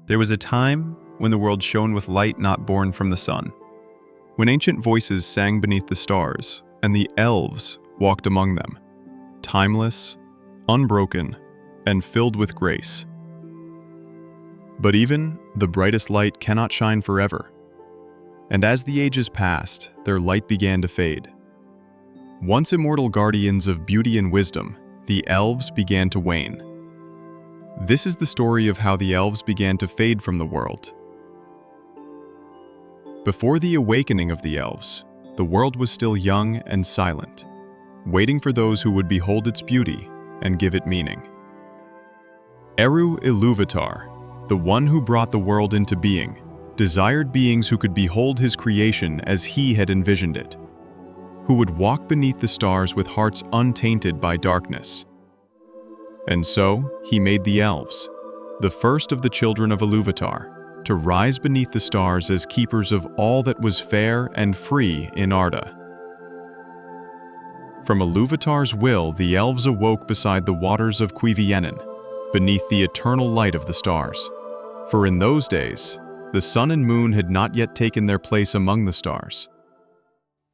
There was a time when the world shone with light not born from the sun, when ancient voices sang beneath the stars, and the elves walked among them, timeless, unbroken, and filled with grace. But even the brightest light cannot shine forever, and as the ages passed, their light began to fade. Once immortal guardians of beauty and wisdom, the elves began to wane. This is the story of how the elves began to fade from the world. Before the awakening of the elves, the world was still young and silent, waiting for those who would behold its beauty and give it meaning. Eru Iluvatar, the one who brought the world into being, desired beings who could behold his creation as he had envisioned it, who would walk beneath the stars with hearts untainted by darkness. And so he made the elves, the first of the children of Iluvatar, to rise beneath the stars as keepers of all that was fair and free in Arda. From Iluvatar's will, the elves awoke beside the waters of Cuiviénen, beneath the eternal light of the stars. For in those days, the sun and moon had not yet taken their place among the stars.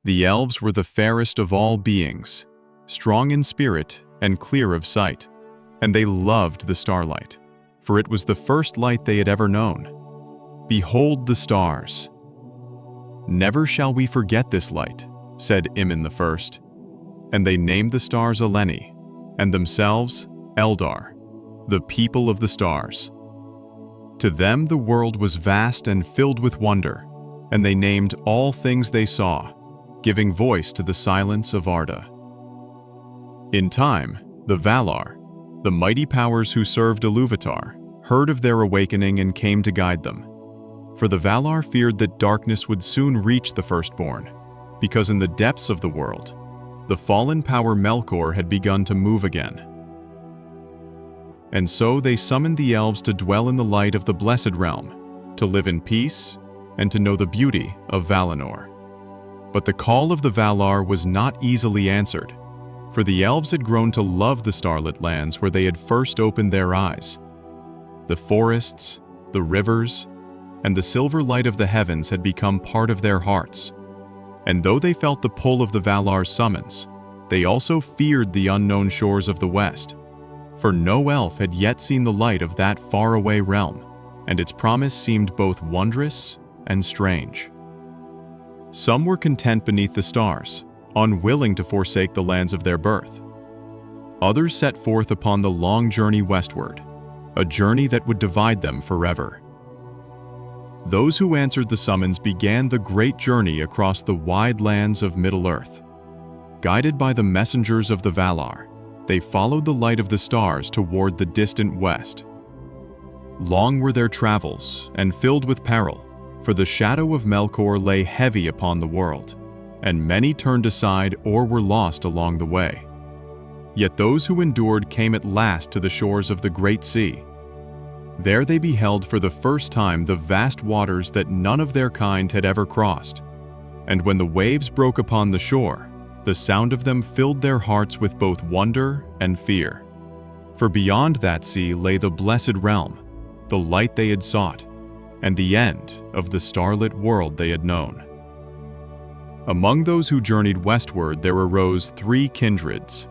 The elves were the fairest of all beings, strong in spirit and clear of sight, and they loved the starlight, for it was the first light they had ever known. Behold the stars. Never shall we forget this light, said Imin the First, and they named the stars Eleni, and themselves Eldar, the people of the stars. To them the world was vast and filled with wonder, and they named all things they saw, giving voice to the silence of Arda. In time, the Valar, the mighty powers who served Iluvatar, heard of their awakening and came to guide them. For the Valar feared that darkness would soon reach the Firstborn, because in the depths of the world, the fallen power Melkor had begun to move again. And so they summoned the elves to dwell in the light of the Blessed Realm, to live in peace, and to know the beauty of Valinor. But the call of the Valar was not easily answered, for the elves had grown to love the starlit lands where they had first opened their eyes. The forests, the rivers, and the silver light of the heavens had become part of their hearts. And though they felt the pull of the Valar's summons, they also feared the unknown shores of the west, for no elf had yet seen the light of that faraway realm, and its promise seemed both wondrous and strange. Some were content beneath the stars, unwilling to forsake the lands of their birth. Others set forth upon the long journey westward, a journey that would divide them forever. Those who answered the summons began the great journey across the wide lands of Middle-earth. Guided by the messengers of the Valar, they followed the light of the stars toward the distant west. Long were their travels, and filled with peril, for the shadow of Melkor lay heavy upon the world, and many turned aside or were lost along the way. Yet those who endured came at last to the shores of the great sea. There they beheld for the first time the vast waters that none of their kind had ever crossed. And when the waves broke upon the shore, the sound of them filled their hearts with both wonder and fear. For beyond that sea lay the blessed realm, the light they had sought, and the end of the starlit world they had known. Among those who journeyed westward there arose 3 kindreds.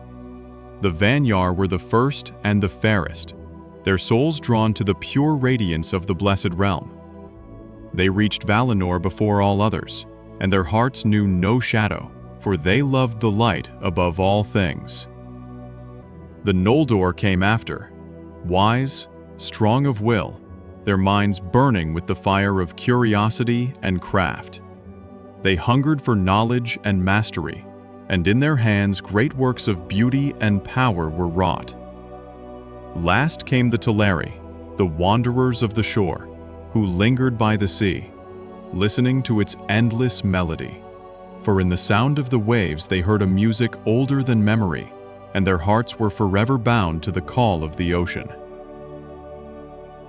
The Vanyar were the first and the fairest, their souls drawn to the pure radiance of the blessed realm. They reached Valinor before all others, and their hearts knew no shadow, for they loved the light above all things. The Noldor came after, wise, strong of will, their minds burning with the fire of curiosity and craft. They hungered for knowledge and mastery, and in their hands great works of beauty and power were wrought. Last came the Teleri, the wanderers of the shore, who lingered by the sea, listening to its endless melody. For in the sound of the waves they heard a music older than memory, and their hearts were forever bound to the call of the ocean.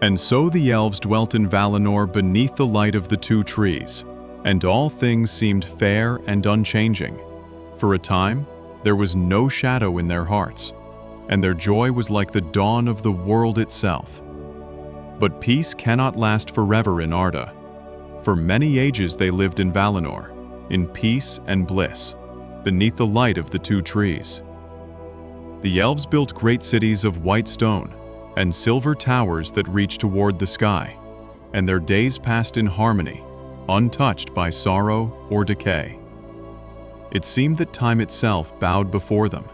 And so the elves dwelt in Valinor beneath the light of the 2 trees, and all things seemed fair and unchanging. For a time, there was no shadow in their hearts, and their joy was like the dawn of the world itself. But peace cannot last forever in Arda. For many ages they lived in Valinor, in peace and bliss, beneath the light of the two trees. The elves built great cities of white stone and silver towers that reached toward the sky, and their days passed in harmony, untouched by sorrow or decay. It seemed that time itself bowed before them,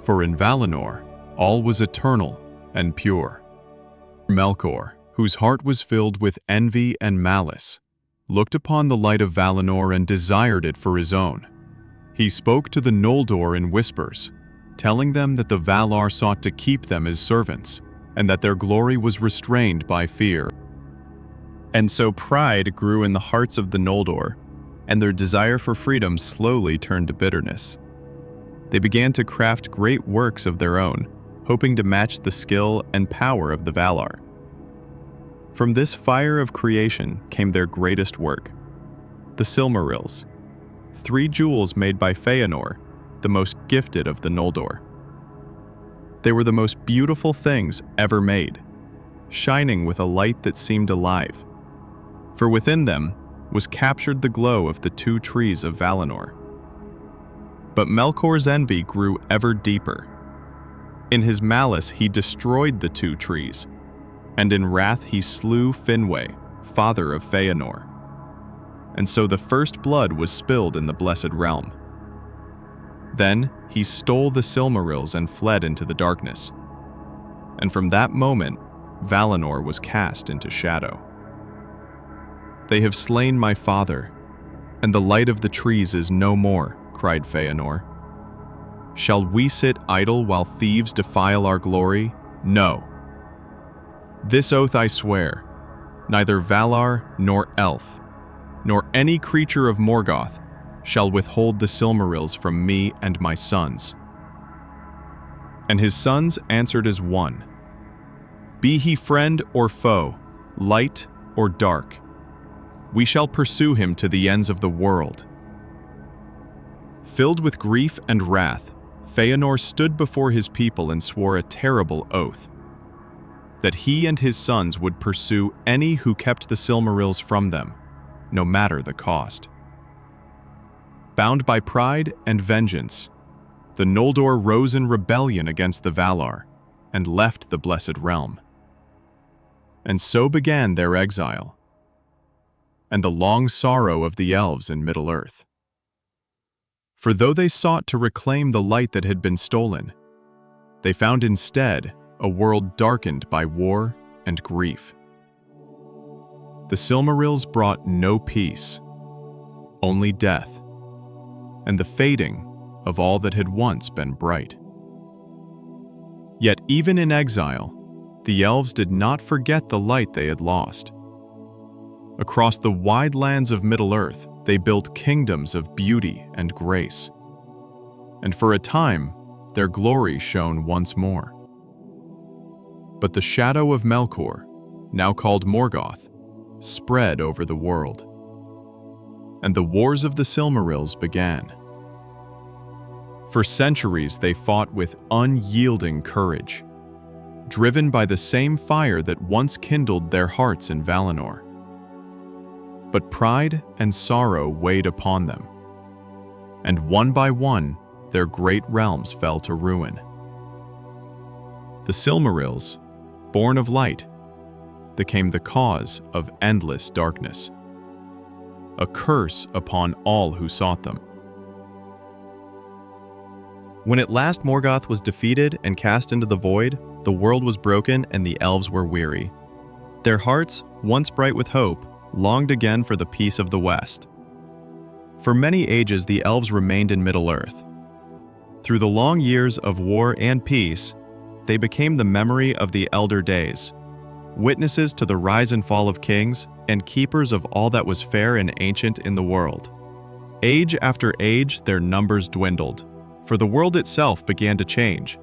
for in Valinor all was eternal and pure. Melkor, whose heart was filled with envy and malice, looked upon the light of Valinor and desired it for his own. He spoke to the Noldor in whispers, telling them that the Valar sought to keep them as servants, and that their glory was restrained by fear. And so pride grew in the hearts of the Noldor, and their desire for freedom slowly turned to bitterness. They began to craft great works of their own, hoping to match the skill and power of the Valar. From this fire of creation came their greatest work, the Silmarils, 3 jewels made by Feanor, the most gifted of the Noldor. They were the most beautiful things ever made, shining with a light that seemed alive, for within them was captured the glow of the 2 trees of Valinor. But Melkor's envy grew ever deeper. In his malice he destroyed the 2 trees, and in wrath he slew Finwë, father of Feanor. And so the first blood was spilled in the Blessed Realm. Then he stole the Silmarils and fled into the darkness. And from that moment, Valinor was cast into shadow. "They have slain my father, and the light of the trees is no more," cried Feanor. "Shall we sit idle while thieves defile our glory? No. This oath I swear, neither Valar nor Elf, nor any creature of Morgoth shall withhold the Silmarils from me and my sons." And his sons answered as one, "Be he friend or foe, light or dark, we shall pursue him to the ends of the world." Filled with grief and wrath, Feanor stood before his people and swore a terrible oath, that he and his sons would pursue any who kept the Silmarils from them, no matter the cost. Bound by pride and vengeance, the Noldor rose in rebellion against the Valar and left the Blessed Realm. And so began their exile, and the long sorrow of the Elves in Middle-earth. For though they sought to reclaim the light that had been stolen, they found instead a world darkened by war and grief. The Silmarils brought no peace, only death, and the fading of all that had once been bright. Yet even in exile, the Elves did not forget the light they had lost. Across the wide lands of Middle-earth, they built kingdoms of beauty and grace. And for a time, their glory shone once more. But the shadow of Melkor, now called Morgoth, spread over the world. And the wars of the Silmarils began. For centuries they fought with unyielding courage, driven by the same fire that once kindled their hearts in Valinor. But pride and sorrow weighed upon them, and one by one their great realms fell to ruin. The Silmarils, born of light, became the cause of endless darkness, a curse upon all who sought them. When at last Morgoth was defeated and cast into the void, the world was broken and the elves were weary. Their hearts, once bright with hope, longed again for the peace of the West. For many ages the elves remained in Middle-earth. Through the long years of war and peace, they became the memory of the elder days, witnesses to the rise and fall of kings, and keepers of all that was fair and ancient in the world. Age after age their numbers dwindled, for the world itself began to change.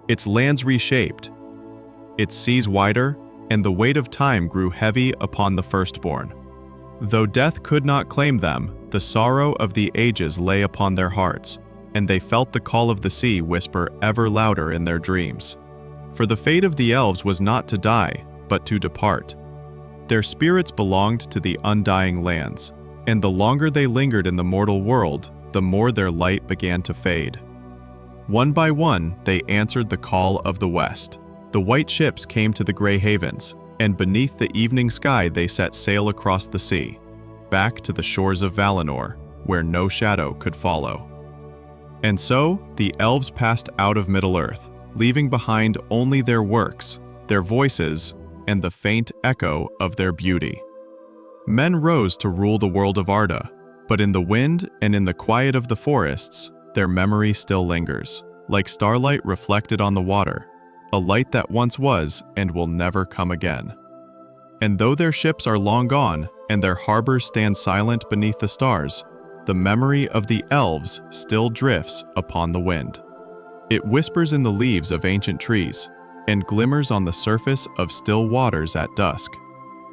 Its lands reshaped, its seas wider, and the weight of time grew heavy upon the Firstborn. Though death could not claim them, the sorrow of the ages lay upon their hearts, and they felt the call of the sea whisper ever louder in their dreams. For the fate of the elves was not to die, but to depart. Their spirits belonged to the undying lands, and the longer they lingered in the mortal world, the more their light began to fade. One by one, they answered the call of the west. The white ships came to the gray havens, and beneath the evening sky they set sail across the sea, back to the shores of Valinor, where no shadow could follow. And so, the elves passed out of Middle-earth, leaving behind only their works, their voices, and the faint echo of their beauty. Men rose to rule the world of Arda, but in the wind and in the quiet of the forests, their memory still lingers, like starlight reflected on the water, a light that once was and will never come again. And though their ships are long gone, and their harbors stand silent beneath the stars, the memory of the elves still drifts upon the wind. It whispers in the leaves of ancient trees, and glimmers on the surface of still waters at dusk.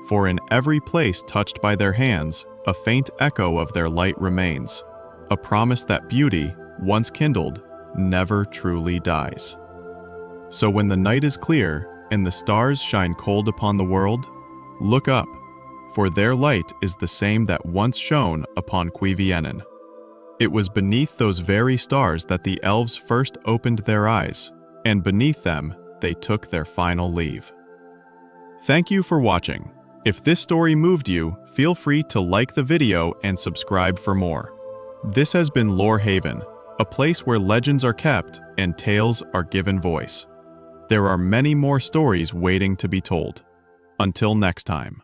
For in every place touched by their hands, a faint echo of their light remains, a promise that beauty, once kindled, never truly dies. So when the night is clear, and the stars shine cold upon the world, look up, for their light is the same that once shone upon Cuiviénen. It was beneath those very stars that the elves first opened their eyes, and beneath them they took their final leave. Thank you for watching. If this story moved you, feel free to like the video and subscribe for more. This has been Lore Haven, a place where legends are kept and tales are given voice. There are many more stories waiting to be told. Until next time.